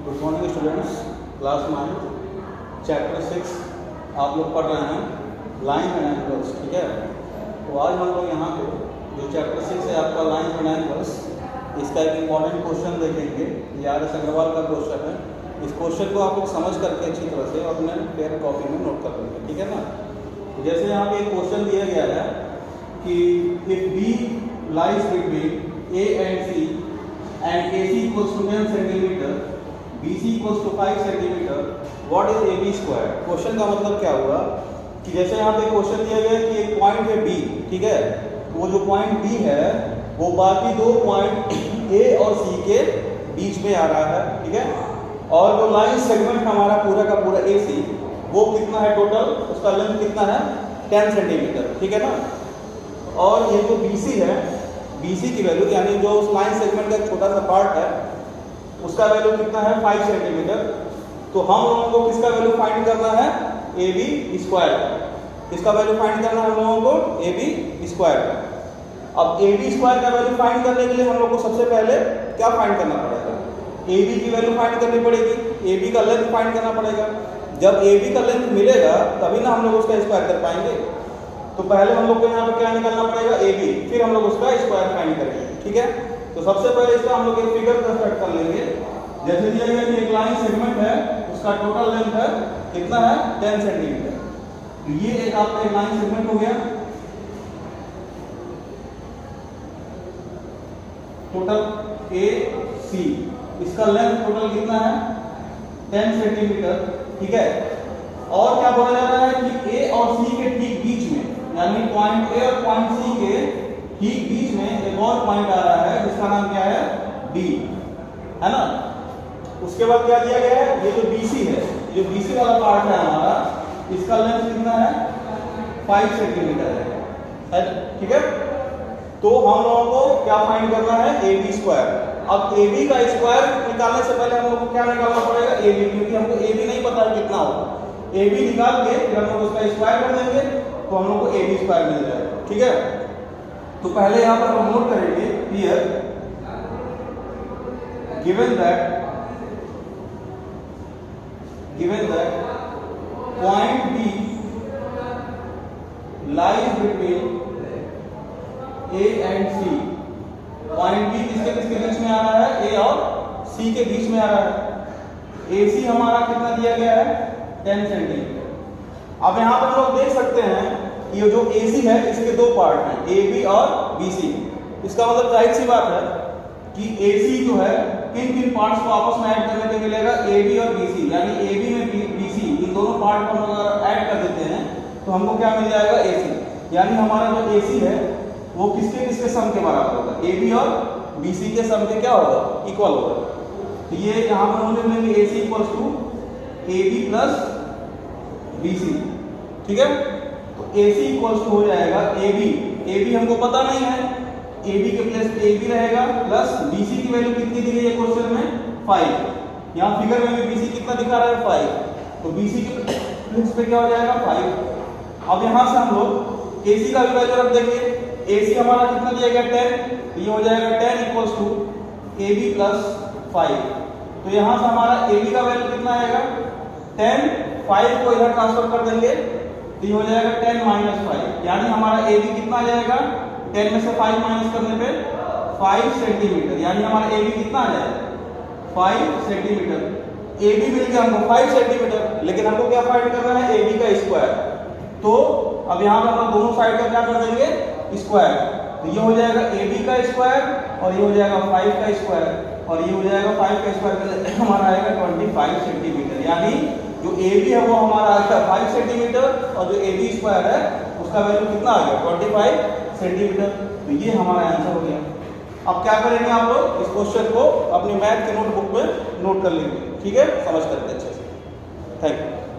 Good morning students, class 9 chapter 6 आप लोग पढ़ रहे हैं लाइन एंड एंगल्स। ठीक है, तो आज हम लोग यहाँ पे जो चैप्टर 6 है आपका लाइन एंड एंगल्स, इसका एक इम्पॉर्टेंट क्वेश्चन देखेंगे। ये आर एस अग्रवाल का क्वेश्चन है। इस क्वेश्चन को आप लोग समझ करके अच्छी तरह से अपने पेन कॉपी में नोट कर लेंगे। ठीक है ना। जैसे यहाँ पे एक क्वेश्चन दिया गया है कि if B lies between A and C and AC equals to 10 centimeter, BC equals to 5 centimeter, what is AB square? Question का मतलब क्या हुआ कि जैसे यहाँ पे क्वेश्चन दिया गया कि एक पॉइंट है B, ठीक है, वो जो पॉइंट B है वो बाकी दो पॉइंट A और C के बीच में आ रहा है। ठीक है, और जो लाइन सेगमेंट हमारा पूरा का पूरा AC वो कितना है टोटल, उसका लेंथ कितना है 10 सेंटीमीटर। ठीक है ना। और ये जो BC है, BC की वैल्यू यानी जो उस लाइन सेगमेंट का एक छोटा सा पार्ट है उसका वैल्यू कितना है 5 सेंटीमीटर। तो हम लोगों को किसका वैल्यू फाइंड करना है AB स्क्वायर। किसका वैल्यू फाइंड करना है हम लोगों को AB स्क्वायर। अब AB स्क्वायर का वैल्यू फाइंड करने के लिए हम लोग को सबसे पहले क्या फाइंड करना पड़ेगा, AB की वैल्यू फाइंड करनी पड़ेगी, AB का लेंथ फाइंड करना पड़ेगा। जब AB का लेंथ मिलेगा तभी ना हम लोग उसका स्क्वायर कर पाएंगे। तो पहले हम लोग को यहाँ पे क्या निकालना पड़ेगा AB, फिर हम लोग उसका स्क्वायर फाइंड करेंगे। ठीक है, तो सबसे पहले इसका हम लोग एक फिगर कंस्ट्रक्ट कर लेंगे। जैसे दिया गया कि एक लाइन सेगमेंट है, उसका टोटल लेंथ है कितना है 10 सेंटीमीटर। तो ये एक आपका एक लाइन सेगमेंट हो गया। टोटल AC, इसका लेंथ टोटल कितना है 10 सेंटीमीटर। ठीक है, और क्या बोला जा रहा है कि A और C के ठीक बीच में, यानी पॉइंट A और पॉइंट C के ठीक बीच में एक और पॉइंट आ रहा है जिसका नाम क्या है B, है ना। उसके बाद क्या दिया गया है, ये जो BC है, ये जो BC वाला पार्ट है हमारा, इसका लेंथ कितना है 5 सेंटीमीटर है। ठीक है, तो हम लोगों को क्या फाइंड करना है AB स्क्वायर। अब AB का स्क्वायर निकालने से पहले हम लोग को क्या निकालना पड़ेगा AB, क्योंकि हमको AB नहीं पता है कितना होगा। AB निकाल के फिर हम लोग उसका स्क्वायर कर देंगे तो हम लोग को AB स्क्वायर मिल जाएगा। ठीक है, तो पहले यहां पर हम नोट करेंगे here given that point B lies between A and C। Point B किसके किसके बीच में आ रहा है, A और C के बीच में आ रहा है। AC हमारा कितना दिया गया है 10 सेंटीमीटर। अब यहाँ पर हम लोग देख सकते हैं ये जो AC है इसके दो पार्ट हैं AB और BC। इसका मतलब जाहिर सी बात है कि AC जो है किन किन पार्ट्स को आपस में ऐड करने पे मिलेगा AB और BC, यानी AB में BC इन दोनों पार्ट को हम अगर ऐड कर देते हैं तो हमको क्या मिल जाएगा AC। यानी हमारा जो AC है वो किसके किसके सम के बराबर होगा, AB और BC के सम के क्या होगा, इक्वल होगा। तो ये यहाँ पर हम लिख लेंगे AC equals to AB plus BC। ठीक है, तो AC इक्वल्स टू हो जाएगा AB हमको पता नहीं है, AB के प्लस AB रहेगा प्लस BC की वैल्यू कितनी दी गई है क्वेश्चन में 5। यहाँ फिगर में भी BC कितना दिखा रहा है 5, तो BC के प्लस पे क्या हो जाएगा 5। अब यहाँ से हम लोग AC का भी वैल्यू रख देंगे। AC हमारा कितना दिया गया 10, तो ये हो जाएगा 10 इक्वल्स टू AB प्लस 5। तो यहाँ से हमारा AB का वैल्यू कितना आएगा 10, 5 को इधर ट्रांसफर कर देंगे तो ये हो जाएगा 10 माइनस 5, यानी हमारा AB कितना आ जाएगा 10 में से 5 माइनस करने पे 5 सेंटीमीटर, यानी हमारा AB कितना आ जाएगा 5 सेंटीमीटर। AB मिल गया हमको 5 सेंटीमीटर, लेकिन हमको क्या फाइंड करना है AB का स्क्वायर। तो अब यहाँ पर हम दोनों साइड का क्या कर देंगे स्क्वायर, तो ये हो जाएगा AB का स्क्वायर और ये हो जाएगा 5 का स्क्वायर और ये हो जाएगा 5 का स्क्वायर हमारा आएगा 25 सेंटीमीटर। यानी जो AB है वो हमारा आएगा 5 सेंटीमीटर और जो AB स्क्वायर है उसका वैल्यू कितना आ गया 25 सेंटीमीटर। तो ये हमारा आंसर हो गया। अब क्या करेंगे आप लोग इस क्वेश्चन को अपनी मैथ के नोटबुक में नोट कर लेंगे। ठीक है, समझ करके अच्छे से। Thank you.